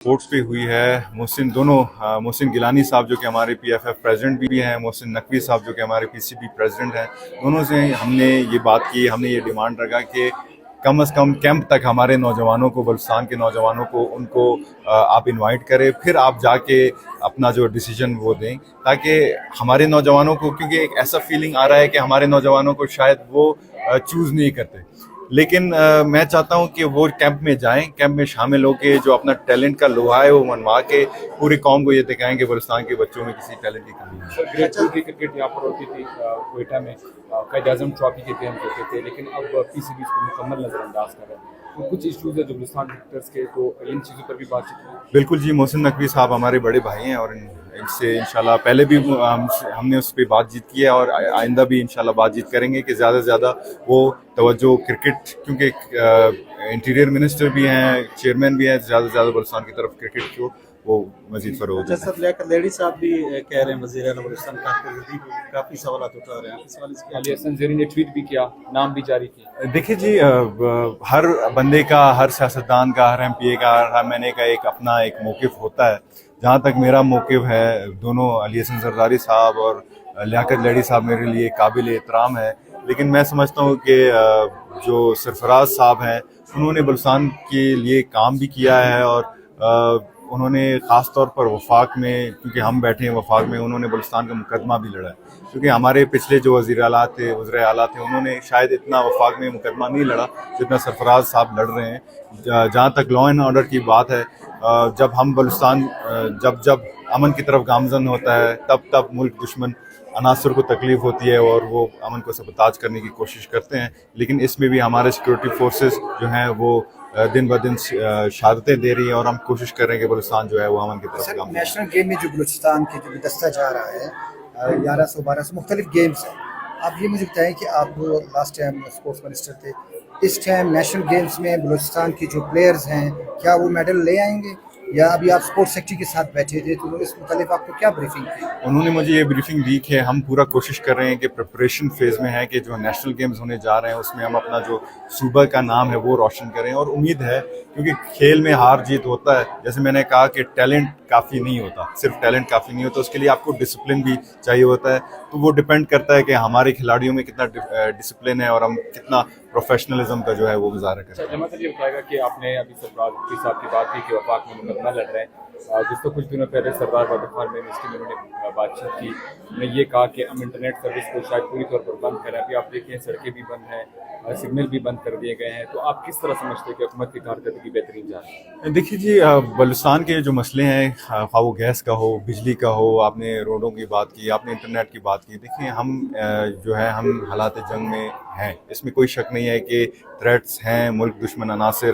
Sports पे हुई है। मोहसिन गिलानी साहब जो कि हमारे PFF प्रेसिडेंट भी हैं, मोहसिन नकवी साहब जो कि हमारे PCB प्रेसिडेंट हैं, दोनों से हमने ये बात की, हमने ये डिमांड रखा कि कम से कम कैंप तक हमारे नौजवानों को, बलूचिस्तान के नौजवानों को, उनको आप इनवाइट करें, फिर आप जाके अपना जो डिसीजन वो दें, ताकि हमारे नौजवानों को, क्योंकि एक ऐसा फीलिंग आ रहा है कि हमारे नौजवानों को शायद वो चूज़ नहीं करते, लेकिन मैं चाहता हूं कि वो कैंप में जाएं, कैंप में शामिल होकर जो अपना टैलेंट का लोहा है वो मनवा के पूरी कौम को ये दिखाएं कि बलूचिस्तान के बच्चों में किसी टैलेंट की कमी नहीं है। ग्रेड 2 की क्रिकेट यहाँ पर होती थी क्वेटा में, कायद आज़म ट्रॉफी के हम कहते थे, लेकिन अब PCB इसको मुकम्मल नज़रअंदाज कर रहे हैं। तो कुछ इशूज़ है जो बलूचिस्तान क्रिकेटर्स के, तो इन चीज़ों पर भी बातचीत हुई। बिल्कुल जी, मोहसिन नकवी साहब हमारे बड़े भाई हैं और इनसे इंशाल्लाह पहले भी हमने उस पर बातचीत की है और आइंदा भी इंशाल्लाह बातचीत करेंगे कि ज़्यादा से ज़्यादा वो तवज्जो क्रिकेट, क्योंकि इंटीरियर मिनिस्टर भी हैं, चेयरमैन भी हैं, ज़्यादा से ज़्यादा बलूचिस्तान की तरफ क्रिकेट को वो मजीद फरोग दें। सर, लेकर लेडी साहब भी कह रहे हैं वज़ीर आला बलूचिस्तान काफ़ी सवाल उठा रहे हैं, आपके सवाल इसके अली हसन ज़ेरी ने ट्वीट भी किया, नाम भी जारी किया। देखिए जी, हर बंदे का, हर सियासतदान का, हर MPA का, हर MNA का एक अपना एक मौक़िफ़ होता है। जहाँ तक मेरा मौक़िफ़ है, दोनों अली हसन ज़रदारी साहब और लियाकत लेडी साहब मेरे लिए काबिल एहतराम है, लेकिन मैं समझता हूँ कि जो सरफराज साहब हैं उन्होंने बलूचिस्तान के लिए काम भी किया है और उन्होंने ख़ास तौर पर वफाक में, क्योंकि हम बैठे हैं वफाक में, उन्होंने बलूचिस्तान का मुकदमा भी लड़ा है, क्योंकि हमारे पिछले जो वज़ीर आला थे, वज़ीर आला थे, उन्होंने शायद इतना वफाक में मुकदमा नहीं लड़ा जितना सरफराज साहब लड़ रहे हैं। जहाँ तक लॉ एंड ऑर्डर की बात है, जब हम बलूचिस्तान जब अमन की तरफ गामजन होता है, तब मुल्क दुश्मन अनासर को तकलीफ़ होती है और वो अमन को सबताज करने की कोशिश करते हैं, लेकिन इसमें भी हमारे सिक्योरिटी फोर्सेस जो हैं वो दिन ब दिन शहादतें दे रही हैं और हम कोशिश कर रहे हैं कि बलूचिस्तान जो है वो अमन की तरफ काम। नेशनल गेम में जो बलूचिस्तान के जो दस्ता जा रहा है, 1112 मुख्तलिफ गेम्स हैं। आप ये मुझे बताएं कि आप लास्ट टाइम स्पोर्ट्स मिनिस्टर थे, इस टाइम नेशनल गेम्स में बलूचिस्तान के जो प्लेयर्स हैं क्या वो मेडल ले आएंगे, या अभी आप स्पोर्ट्स सेक्रेटरी के साथ बैठे थे तो इस मुतालिक आपको क्या ब्रीफिंग थी? उन्होंने मुझे ये ब्रीफिंग दी कि हम पूरा कोशिश कर रहे हैं कि प्रिपरेशन फेज़ में है कि जो नेशनल गेम्स होने जा रहे हैं उसमें हम अपना जो सूबा का नाम है वो रोशन करें, और उम्मीद है, क्योंकि खेल में हार जीत होता है, जैसे मैंने कहा कि टैलेंट काफ़ी नहीं होता, सिर्फ टैलेंट काफ़ी नहीं होता, उसके लिए आपको डिसिप्लिन भी चाहिए होता है। तो वो डिपेंड करता है कि हमारे खिलाड़ियों में कितना डिसिप्लिन है और हम कितना प्रोफेशनलिज्म का जो है वो मुजाहरा करें। जमा सर, ये बताएगा कि आपने अभी सरफराज साहब की बात की कि वफाक में मुकदमा लड़ रहे हैं, जिस तो कुछ दिनों पहले सरदार बहादुर खान मिनिस्ट्री में उन्होंने बातचीत की, उन्होंने ये कहा कि हम इंटरनेट सर्विस को शायद पूरी तौर पर बंद करें। अभी आप देखिए सड़कें भी बंद हैं, सिग्नल भी बंद कर दिए गए हैं, तो आप किस तरह समझते हैं कि हुकूमत की कारकर्दगी बेहतरीन जा रही है? देखिए जी, बलूचिस्तान के जो मसले हैं, ख़्वाह वो गैस का हो, बिजली का हो, आपने रोडों की बात की, आपने इंटरनेट की बात की, देखिए हम जो है हम हालात जंग में हैं, इसमें कोई शक नहीं है कि थ्रेट्स हैं, मुल्क दुश्मन अनासर